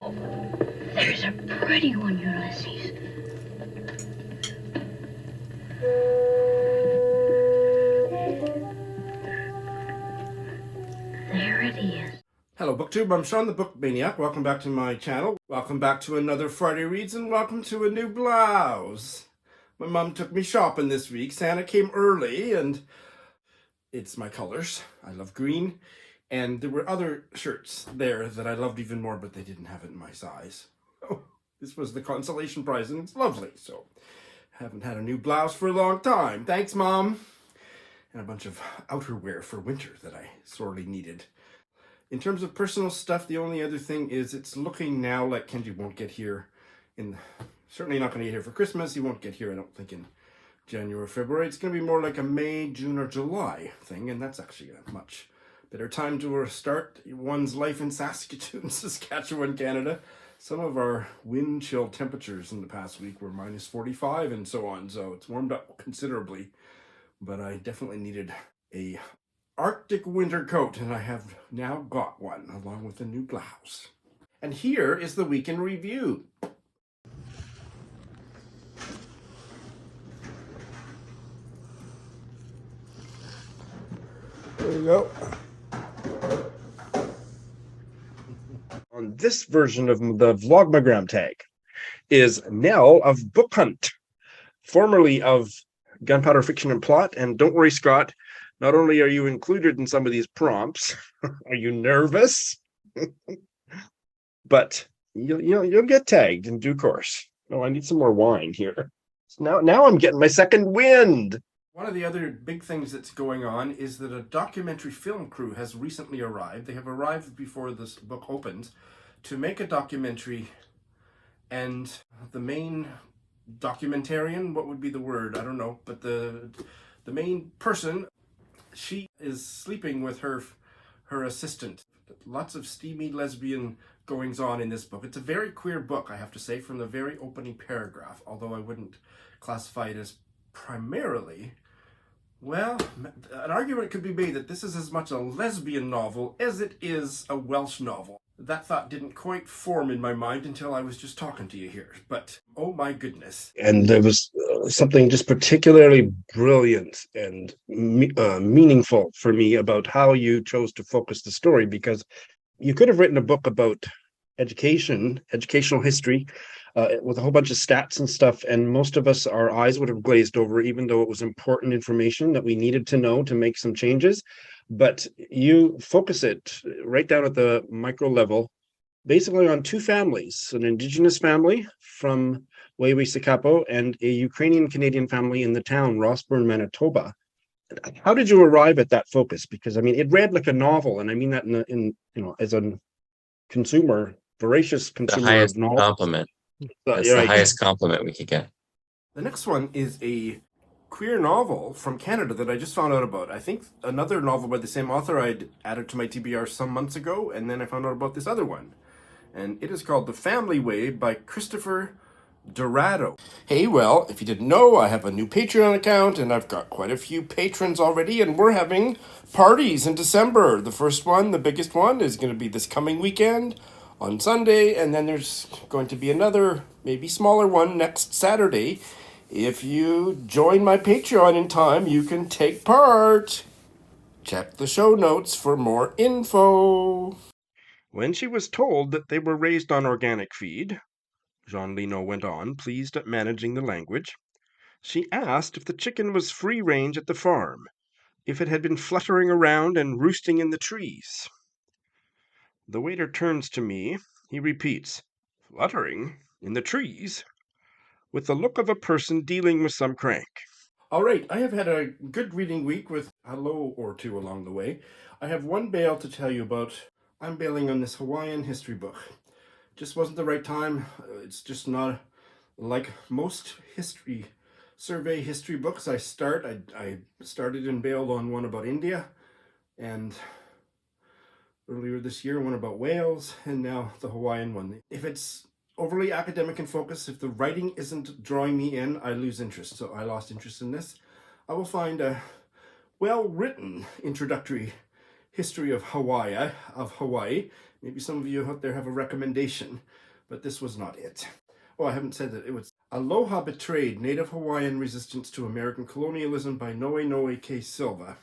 There's a pretty one, Ulysses. There it is. Hello BookTube, I'm Sean the Book Maniac. Welcome back to my channel. Welcome back to another Friday Reads and welcome to a new blouse. My mom took me shopping this week. Santa came early and it's my colors. I love green. And there were other shirts there that I loved even more, but they didn't have it in my size. Oh, this was the consolation prize and it's lovely. So, haven't had a new blouse for a long time. Thanks, Mom. And a bunch of outerwear for winter that I sorely needed. In terms of personal stuff, the only other thing is it's looking now like Kenji won't get here certainly not going to get here for Christmas. He won't get here, I don't think, in January or February. It's going to be more like a May, June, or July thing, and that's actually a much better time to start one's life in Saskatoon, Saskatchewan, Canada. Some of our wind chill temperatures in the past week were minus 45 and so on, so it's warmed up considerably. But I definitely needed a Arctic winter coat, and I have now got one, along with a new blouse. And here is the week in review. There you go. On this version of the Vlogmagram tag is Nell of Book Hunt, formerly of Gunpowder Fiction and Plot. And don't worry, Scott, not only are you included in some of these prompts, are you nervous? But you'll get tagged in due course. Oh, I need some more wine here. So now I'm getting my second wind. One of the other big things that's going on is that a documentary film crew has recently arrived. They have arrived before this book opens to make a documentary, and the main documentarian, what would be the word? I don't know, but the main person, she is sleeping with her assistant. Lots of steamy lesbian goings on in this book. It's a very queer book, I have to say, from the very opening paragraph, although I wouldn't classify it as primarily. Well, an argument could be made that this is as much a lesbian novel as it is a Welsh novel. That thought didn't quite form in my mind until I was just talking to you here, but oh my goodness. And there was something just particularly brilliant and meaningful for me about how you chose to focus the story, because you could have written a book about educational history, with a whole bunch of stats and stuff, and most of us, our eyes would have glazed over, even though it was important information that we needed to know to make some changes. But you focus it right down at the micro level, basically on two families, an Indigenous family from Waiwi-Sikapo and a Ukrainian-Canadian family in the town, Rossburn, Manitoba. How did you arrive at that focus? Because, I mean, it read like a novel, and I mean that in as a consumer, voracious consumer the highest of novels. compliment. That's the highest compliment we could get. The next one is a queer novel from Canada that I just found out about. I think another novel by the same author I'd added to my TBR some months ago, and then I found out about this other one. And it is called The Family Way by Christopher Dorado. Hey, well, if you didn't know, I have a new Patreon account, and I've got quite a few patrons already, and we're having parties in December. The first one, the biggest one, is going to be this coming weekend on Sunday, and then there's going to be another, maybe smaller one next Saturday. If you join my Patreon in time, you can take part. Check the show notes for more info. When she was told that they were raised on organic feed, Jean Lino went on, pleased at managing the language, she asked if the chicken was free range at the farm, if it had been fluttering around and roosting in the trees. The waiter turns to me. He repeats, "Fluttering? In the trees?" with the look of a person dealing with some crank. All right, I have had a good reading week with a low or two along the way. I have one bail to tell you about. I'm bailing on this Hawaiian history book. Just wasn't the right time. It's just not like most survey history books. I started and bailed on one about India, and earlier this year one about Wales, and now the Hawaiian one. If it's overly academic in focus, if the writing isn't drawing me in, I lose interest. So I lost interest in this. I will find a well-written introductory history of Hawaii. Maybe some of you out there have a recommendation, but this was not it. Oh, I haven't said that. It was Aloha Betrayed, Native Hawaiian Resistance to American Colonialism by Noenoe K. Silva.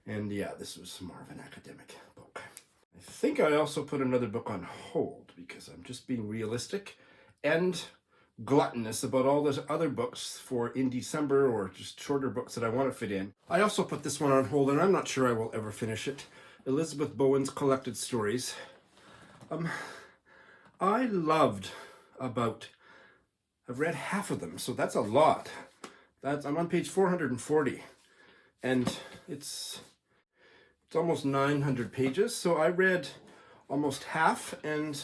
And yeah, this was more of an academic book. I think I also put another book on hold because I'm just being realistic and gluttonous about all those other books for in December, or just shorter books that I want to fit in. I also put this one on hold, and I'm not sure I will ever finish it. Elizabeth Bowen's Collected Stories. I loved I've read half of them, so that's a lot. I'm on page 440, and it's almost 900 pages, so I read almost half, and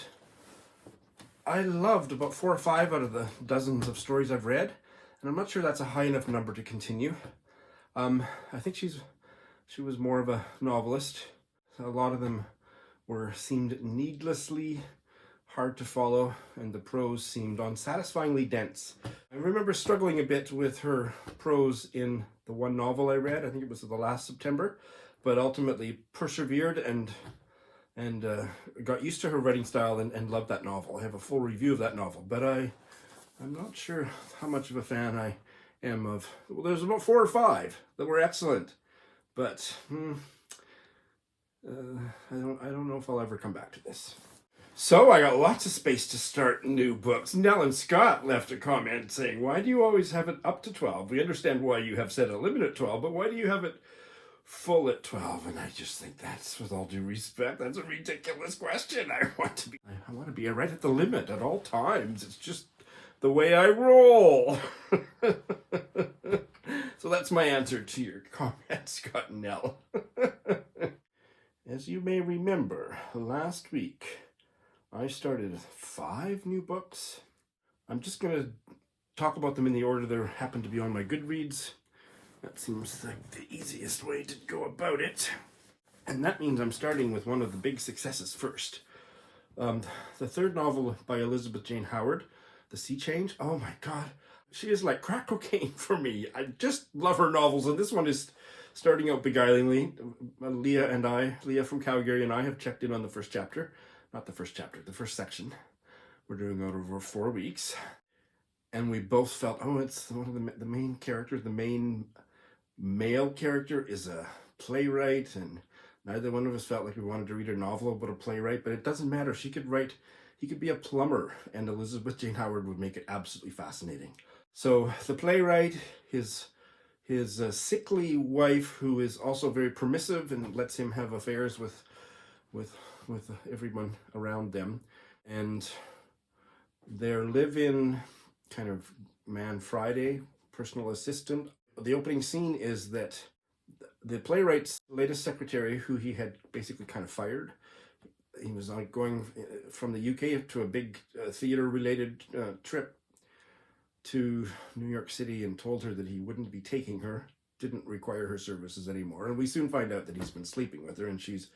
I loved about 4 or 5 out of the dozens of stories I've read, and I'm not sure that's a high enough number to continue. I think she was more of a novelist. A lot of them seemed needlessly hard to follow, and the prose seemed unsatisfyingly dense. I remember struggling a bit with her prose in the one novel I read. I think it was the last September, but ultimately persevered and got used to her writing style and loved that novel. I have a full review of that novel, but I'm not sure how much of a fan I am of. Well, there's about 4 or 5 that were excellent, but I don't know if I'll ever come back to this. So I got lots of space to start new books. Nell and Scott left a comment saying, "Why do you always have it up to 12? We understand why you have set a limit at 12, but why do you have it full at 12? And I just think that's, with all due respect, that's a ridiculous question. I want to be right at the limit at all times. It's just the way I roll." So that's my answer to your comment, Scott and Nell. As you may remember, last week I started 5 new books. I'm just going to talk about them in the order they happen to be on my Goodreads. That seems like the easiest way to go about it. And that means I'm starting with one of the big successes first. The 3rd novel by Elizabeth Jane Howard, The Sea Change. Oh my God, she is like crack cocaine for me. I just love her novels, and this one is starting out beguilingly. Leah from Calgary and I have checked in on the first chapter. Not the first chapter, the first section. We're doing it over 4 weeks. And we both felt, it's one of the main characters, the main male character is a playwright, and neither one of us felt like we wanted to read a novel about a playwright, but it doesn't matter. He could be a plumber, and Elizabeth Jane Howard would make it absolutely fascinating. So the playwright, his sickly wife, who is also very permissive and lets him have affairs with everyone around them, and their live-in kind of Man Friday personal assistant. The opening scene is that the playwright's latest secretary, who he had basically kind of fired, he was going from the UK to a big theater-related trip to New York City, and told her that he wouldn't be taking her, didn't require her services anymore. And we soon find out that he's been sleeping with her, and she's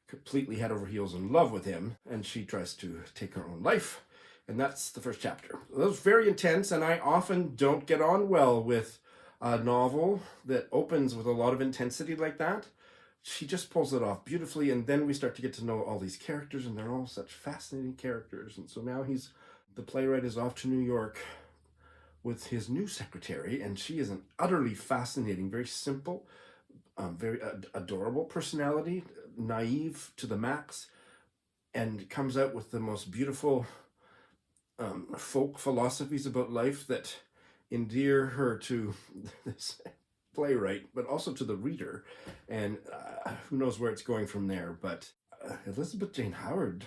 completely head over heels in love with him, and she tries to take her own life. And that's the first chapter. It was very intense, and I often don't get on well with a novel that opens with a lot of intensity like that. She just pulls it off beautifully, and then we start to get to know all these characters, and they're all such fascinating characters. And so now the playwright is off to New York with his new secretary, and she is an utterly fascinating, very simple, very adorable personality, naive to the max, and comes out with the most beautiful folk philosophies about life that endear her to this playwright, but also to the reader. And who knows where it's going from there. But Elizabeth Jane Howard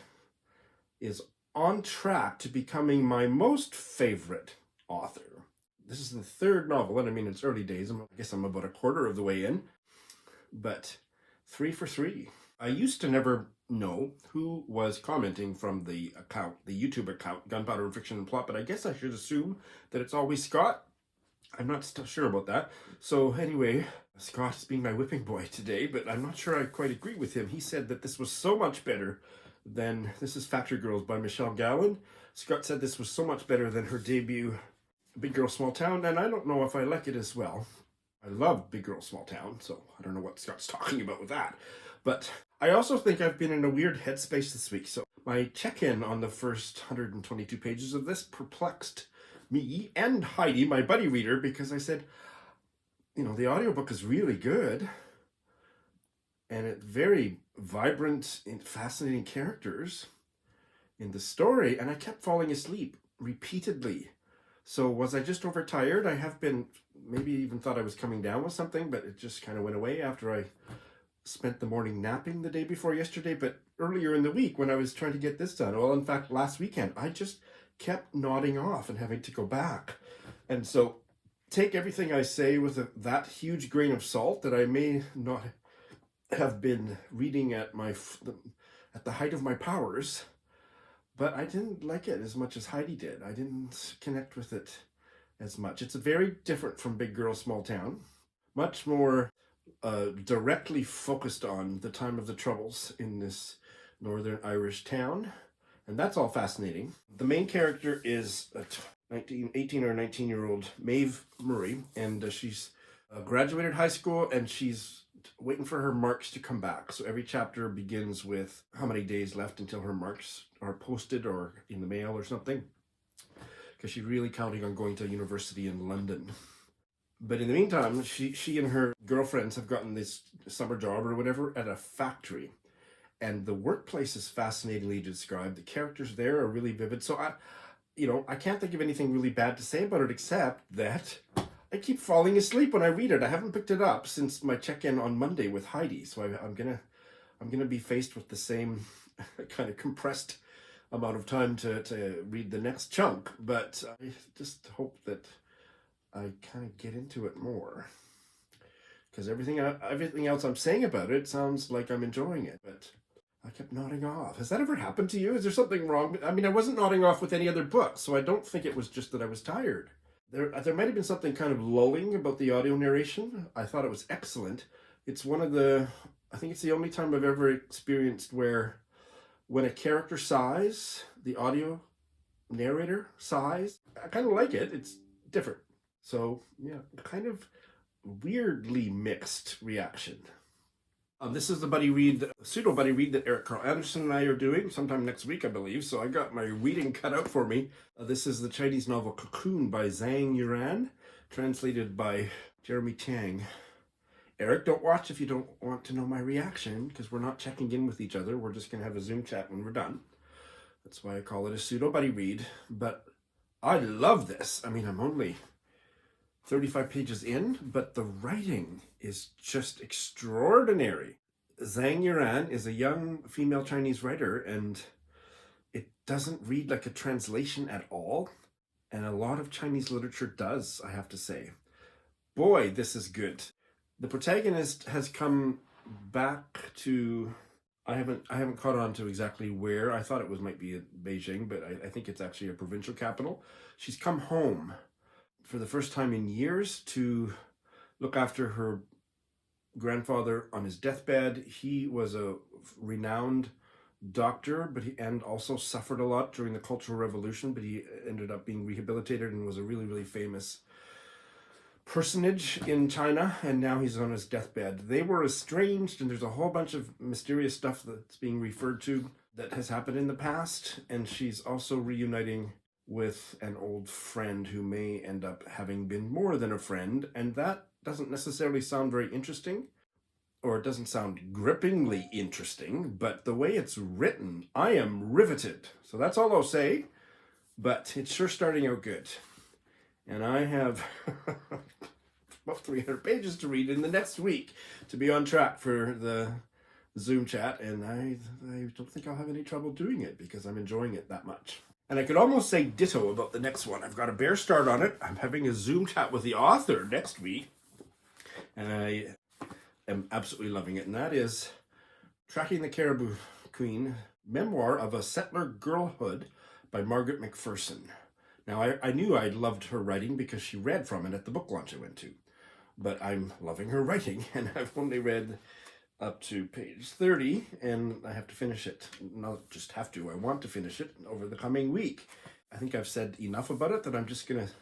is on track to becoming my most favorite author. This is the 3rd novel, and I mean, it's early days. I guess I'm about a quarter of the way in, but 3 for 3. I used to never know who was commenting from the YouTube account, Gunpowder and Fiction and Plot, but I guess I should assume that it's always Scott. I'm not still sure about that. So anyway, Scott is being my whipping boy today, but I'm not sure I quite agree with him. He said that this was so much better than, this is Factory Girls by Michelle Gallen. Scott said this was so much better than her debut, Big Girl Small Town, and I don't know if I like it as well. I love Big Girl Small Town, so I don't know what Scott's talking about with that. But I also think I've been in a weird headspace this week. So my check-in on the first 122 pages of this perplexed me and Heidi, my buddy reader, because I said, the audiobook is really good. And it's very vibrant and fascinating characters in the story. And I kept falling asleep repeatedly. So was I just overtired? I have been, maybe even thought I was coming down with something, but it just kind of went away after I spent the morning napping the day before yesterday. But earlier in the week when I was trying to get this done, well, in fact, last weekend, I just kept nodding off and having to go back. And so take everything I say with that huge grain of salt that I may not have been reading at the height of my powers, but I didn't like it as much as Heidi did. I didn't connect with it as much. It's very different from Big Girl, Small Town, much more directly focused on the time of the Troubles in this Northern Irish town, and that's all fascinating. The main character is a 18 or 19-year-old Maeve Murray, and she's graduated high school, and she's waiting for her marks to come back. So every chapter begins with how many days left until her marks are posted or in the mail or something, because she's really counting on going to university in London. But in the meantime, she and her girlfriends have gotten this summer job or whatever at a factory. And the workplace is fascinatingly described. The characters there are really vivid. So I can't think of anything really bad to say about it, except that I keep falling asleep when I read it. I haven't picked it up since my check-in on Monday with Heidi, so I'm gonna be faced with the same kind of compressed amount of time to read the next chunk. But I just hope that I kind of get into it more, because everything else I'm saying about it sounds like I'm enjoying it, but I kept nodding off. Has that ever happened to you? Is there something wrong? I mean, I wasn't nodding off with any other book, so I don't think it was just that I was tired. There might have been something kind of lulling about the audio narration. I thought it was excellent. It's I think it's the only time I've ever experienced where when a character sighs, the audio narrator sighs. I kind of like it. It's different. So, yeah, kind of weirdly mixed reaction. This is the pseudo buddy read that Eric Carl Anderson and I are doing sometime next week, I believe. So I got my reading cut out for me. This is the Chinese novel Cocoon by Zhang Yueran, translated by Jeremy Tang. Eric, don't watch if you don't want to know my reaction, because we're not checking in with each other. We're just going to have a Zoom chat when we're done. That's why I call it a pseudo buddy read. But I love this. I mean, I'm only 35 pages in, but the writing is just extraordinary. Zhang Yueran is a young female Chinese writer, and it doesn't read like a translation at all. And a lot of Chinese literature does, I have to say. Boy, this is good. The protagonist has come back to, I haven't caught on to exactly where. I thought it might be Beijing, but I think it's actually a provincial capital. She's come home for the first time in years to look after her grandfather on his deathbed. He was a renowned doctor, and also suffered a lot during the Cultural Revolution, but he ended up being rehabilitated and was a really, really famous personage in China, and now he's on his deathbed. They were estranged, and there's a whole bunch of mysterious stuff that's being referred to that has happened in the past, and she's also reuniting with an old friend who may end up having been more than a friend, and that doesn't necessarily sound very interesting, or it doesn't sound grippingly interesting, but the way it's written, I am riveted. So that's all I'll say, but it's sure starting out good. And I have about 300 pages to read in the next week to be on track for the Zoom chat, and I don't think I'll have any trouble doing it because I'm enjoying it that much. And I could almost say ditto about the next one. I've got a bare start on it. I'm having a Zoom chat with the author next week, and I am absolutely loving it. And that is Tracking the Caribou Queen, Memoir of a Settler Girlhood by Margaret Macpherson. Now, I knew I loved her writing because she read from it at the book launch I went to. But I'm loving her writing, and I've only read up to page 30, and I have to finish it. Not just have to, I want to finish it over the coming week. I think I've said enough about it that I'm just going to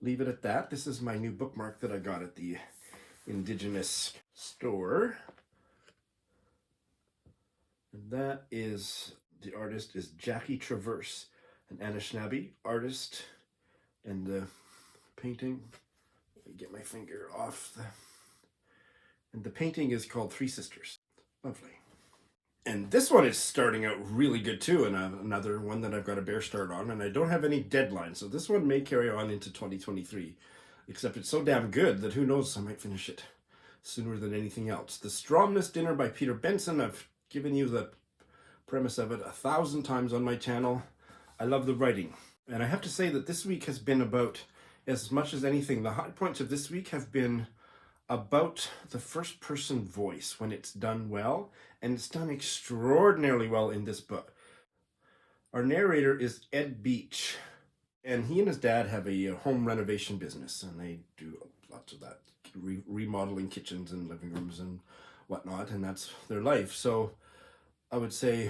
leave it at that. This is my new bookmark that I got at the Indigenous store. And that is, the artist is Jackie Traverse, an Anishinaabe artist. And the painting, let me get my finger off and the painting is called Three Sisters. Lovely. And this one is starting out really good too, and another one that I've got a bare start on, and I don't have any deadline, so this one may carry on into 2023. Except it's so damn good that who knows, I might finish it sooner than anything else. The Stromness Dinner by Peter Benson. I've given you the premise of it 1,000 times on my channel. I love the writing. And I have to say that this week has been about, as much as anything, the high points of this week have been about the first person voice when it's done well, and it's done extraordinarily well in this book. Our narrator is Ed Beach, and he and his dad have a home renovation business, and they do lots of that, remodeling kitchens and living rooms and whatnot, and that's their life. So I would say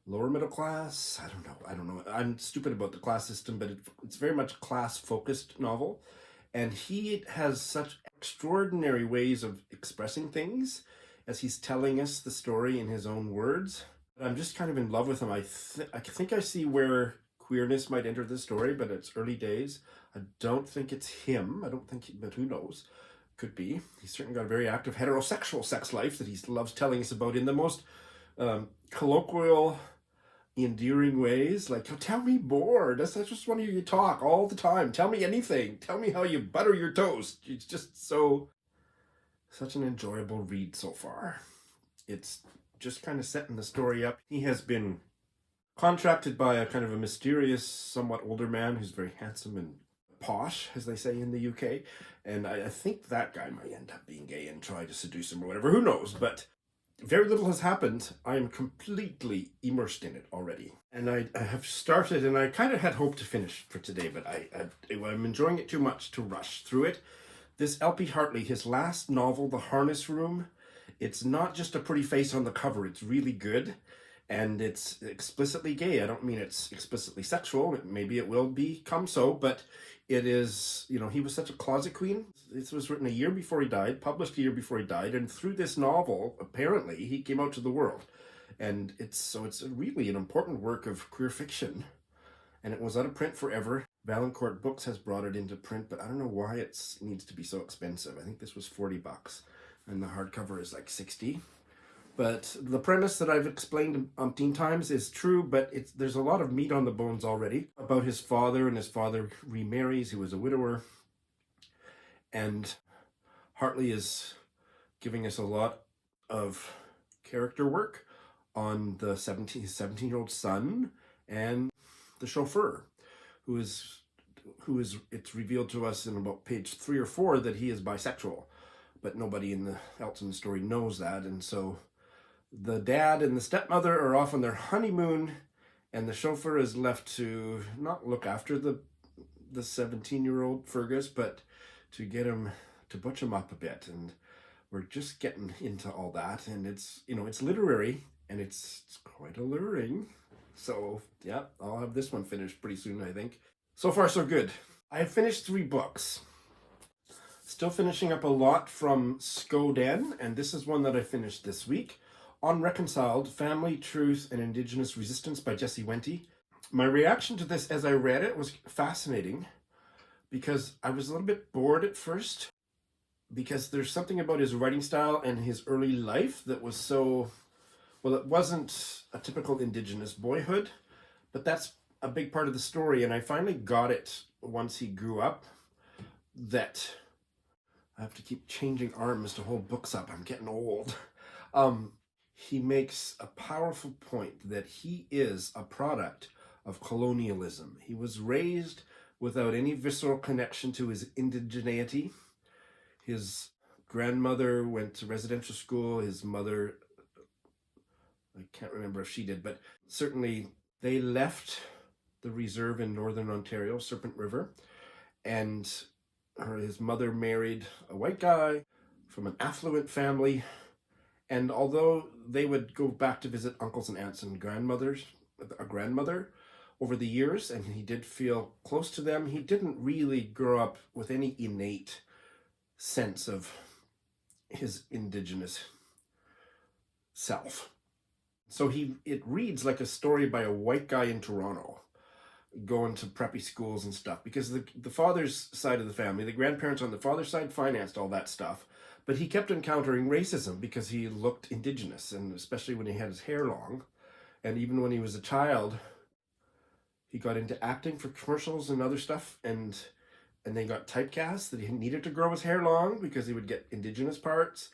lower middle class, I don't know. I'm stupid about the class system, but it's very much class-focused novel. And he has such extraordinary ways of expressing things as he's telling us the story in his own words. I'm just kind of in love with him. I think I see where queerness might enter the story, but it's early days. I don't think it's him. But who knows? Could be. He's certainly got a very active heterosexual sex life that he loves telling us about in the most colloquial, endearing ways. Like, oh, tell me more. That's just one of you talk all the time. Tell me anything. Tell me how you butter your toast. It's just such an enjoyable read so far. It's just kind of setting the story up. He has been contracted by a kind of a mysterious, somewhat older man who's very handsome and posh, as they say in the UK. And I think that guy might end up being gay and try to seduce him or whatever. Who knows? But very little has happened. I am completely immersed in it already. And I have started, and I kind of had hoped to finish for today, but I'm enjoying it too much to rush through it. This L.P. Hartley, his last novel, The Harness Room, it's not just a pretty face on the cover. It's really good, and it's explicitly gay. I don't mean it's explicitly sexual. Maybe it will become so, but it is, he was such a closet queen. This was written a year before he died, published a year before he died, and through this novel, apparently, he came out to the world. And it's really an important work of queer fiction. And it was out of print forever. Valancourt Books has brought it into print, but I don't know why it needs to be so expensive. I think this was $40, and the hardcover is like $60. But the premise that I've explained umpteen times is true, but there's a lot of meat on the bones already about his father, and his father remarries. He was a widower. And Hartley is giving us a lot of character work on the 17-year-old son and the chauffeur, who is it's revealed to us in about page 3 or 4 that he is bisexual, but nobody else in the story knows that. And so the dad and the stepmother are off on their honeymoon, and the chauffeur is left to not look after the 17-year-old Fergus, but to get him to butch him up a bit. And we're just getting into all that, and it's literary, and it's quite alluring. So yeah, I'll have this one finished pretty soon, I think. So far, so good. I have finished 3 books. Still finishing up a lot from Skoden, and this is one that I finished this week. Unreconciled, Family, Truth, and Indigenous Resistance by Jesse Wente. My reaction to this as I read it was fascinating, because I was a little bit bored at first, because there's something about his writing style and his early life that was so, well, it wasn't a typical Indigenous boyhood, but that's a big part of the story, and I finally got it once he grew up, that I have to keep changing arms to hold books up. I'm getting old. He makes a powerful point that he is a product of colonialism. He was raised without any visceral connection to his indigeneity. His grandmother went to residential school. His mother, I can't remember if she did, but certainly they left the reserve in northern Ontario, Serpent River, and his mother married a white guy from an affluent family. And although they would go back to visit uncles and aunts and a grandmother over the years, and he did feel close to them, he didn't really grow up with any innate sense of his Indigenous self. So it reads like a story by a white guy in Toronto going to preppy schools and stuff, because the father's side of the family, the grandparents on the father's side financed all that stuff, but he kept encountering racism because he looked Indigenous, and especially when he had his hair long. And even when he was a child, he got into acting for commercials and other stuff, and they got typecast that he needed to grow his hair long because he would get Indigenous parts,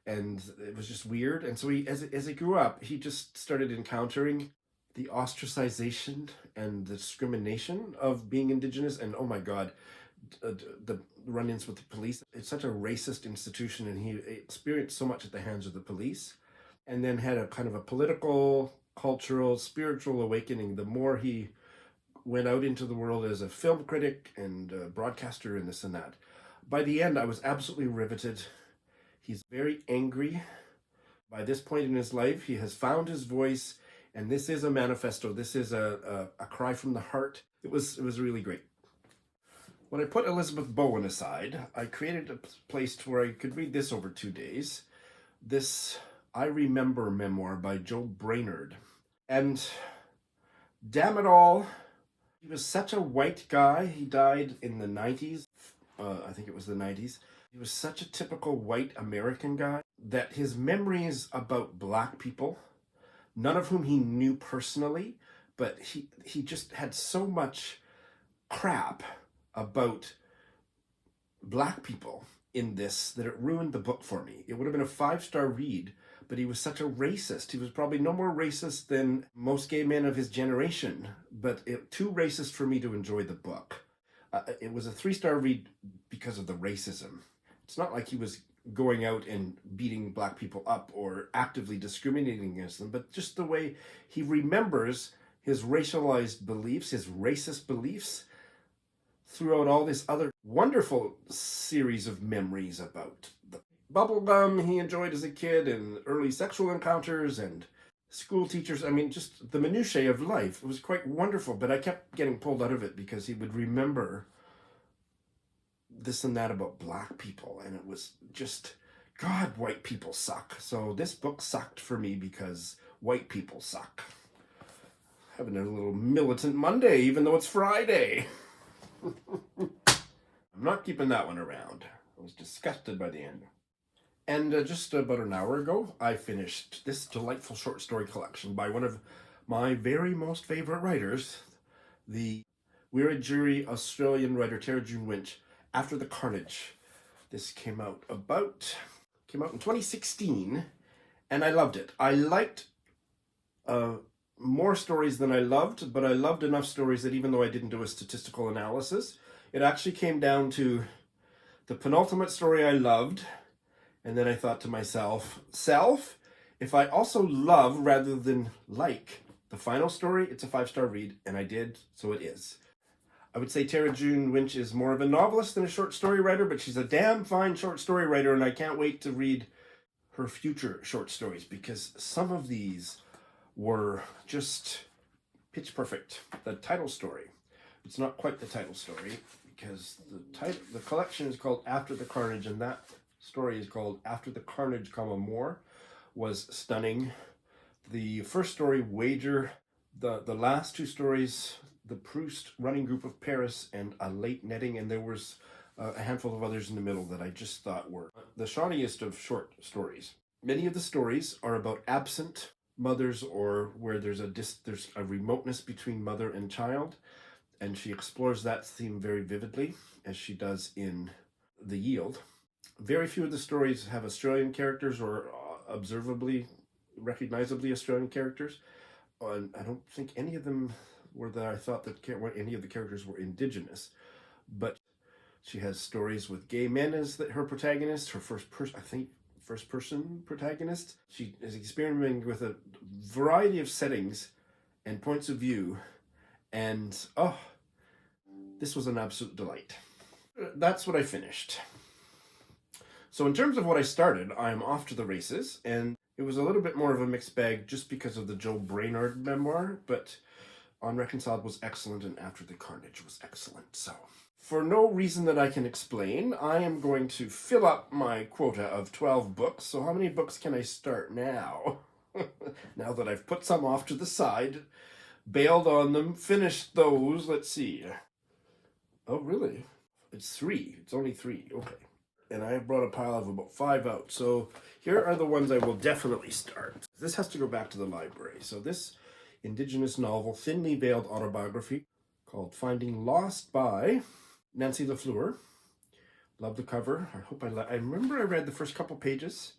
and it was just weird. And so he, as he grew up, he just started encountering the ostracization and the discrimination of being Indigenous. And oh my God, the run-ins with the police. It's such a racist institution, and he experienced so much at the hands of the police, and then had a kind of a political, cultural, spiritual awakening the more he went out into the world as a film critic and a broadcaster and this and that. By the end, I was absolutely riveted. He's very angry. By this point in his life, he has found his voice, and this is a manifesto. This is a cry from the heart. It was really great. When I put Elizabeth Bowen aside, I created a place where I could read this over 2 days. This I Remember memoir by Joe Brainard. And damn it all, he was such a white guy. He died in the 90s. I think it was the 90s. He was such a typical white American guy that his memories about black people, none of whom he knew personally, but he just had so much crap about black people in this that it ruined the book for me. It would have been a 5-star read, but he was such a racist. He was probably no more racist than most gay men of his generation, but too racist for me to enjoy the book. It was a 3-star read because of the racism. It's not like he was going out and beating black people up or actively discriminating against them, but just the way he remembers his racialized beliefs, his racist beliefs, throughout all this other wonderful series of memories about the bubblegum he enjoyed as a kid and early sexual encounters and school teachers. I mean, just the minutiae of life. It was quite wonderful, but I kept getting pulled out of it because he would remember this and that about black people, and it was just, God, white people suck. So this book sucked for me because white people suck. Having a little militant Monday, even though it's Friday. I'm not keeping that one around. I was disgusted by the end. And just about an hour ago, I finished this delightful short story collection by one of my very most favorite writers, the Wiradjuri Australian writer Tara-June Winch, After the Carnage. This came out in 2016, and I loved it. I liked more stories than I loved, but I loved enough stories that even though I didn't do a statistical analysis, it actually came down to the penultimate story I loved, and then I thought to myself, if I also love rather than like the final story, it's a 5-star read, and I did, so it is. I would say Tara-June Winch is more of a novelist than a short story writer, but she's a damn fine short story writer, and I can't wait to read her future short stories, because some of these were just pitch perfect. The title story, it's not quite the title story, because the collection is called After the Carnage, and that story is called After the Carnage, More, was stunning. The first story, Wager, the last 2 stories, the Proust Running Group of Paris, and A Late Netting, and there was a handful of others in the middle that I just thought were the shawniest of short stories. Many of the stories are about absent mothers, or where there's a remoteness between mother and child, and she explores that theme very vividly, as she does in The Yield. Very few of the stories have Australian characters or observably, recognizably Australian characters. And I don't think any of them were that I thought that any of the characters were Indigenous. But she has stories with gay men as her protagonist, her first person protagonist. She is experimenting with a variety of settings and points of view. And, this was an absolute delight. That's what I finished. So in terms of what I started, I'm off to the races, and it was a little bit more of a mixed bag just because of the Joe Brainard memoir, but Unreconciled was excellent, and After the Carnage was excellent. So for no reason that I can explain, I am going to fill up my quota of 12 books. So how many books can I start now? Now that I've put some off to the side, bailed on them, finished those, let's see. Oh, really? It's 3. It's only 3. Okay. And I brought a pile of about 5 out. So here are the ones I will definitely start. This has to go back to the library. So this Indigenous novel, thinly veiled autobiography called Finding Lost by Nancy LaFleur. Love the cover. I remember I read the first couple pages.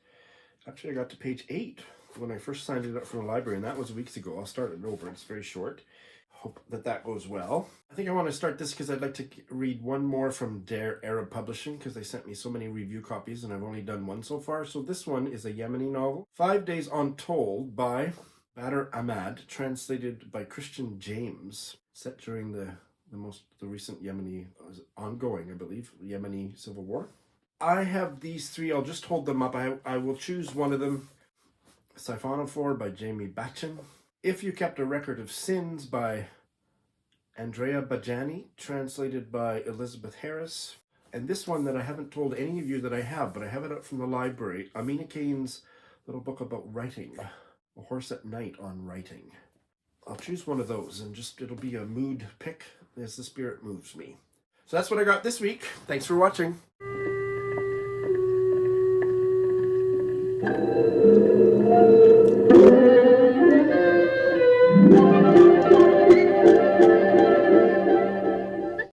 Actually, I got to page 8 when I first signed it up for the library, and that was weeks ago. I'll start it over. It's very short. Hope that goes well. I think I want to start this because I'd like to read one more from Dare Arab Publishing because they sent me so many review copies and I've only done one so far. So this one is a Yemeni novel, 5 Days Untold by Badr Ahmad, translated by Christian James, set during the recent Yemeni, ongoing, I believe, Yemeni civil war. I have these 3. I'll just hold them up. I will choose one of them. Siphonophore by Jamie Batchen. If You Kept a Record of Sins by Andrea Bajani, translated by Elizabeth Harris. And this one that I haven't told any of you that I have, but I have it up from the library, Amina Kane's little book about writing, A Horse at Night on Writing. I'll choose one of those and it'll be a mood pick as the spirit moves me. So that's what I got this week. Thanks for watching.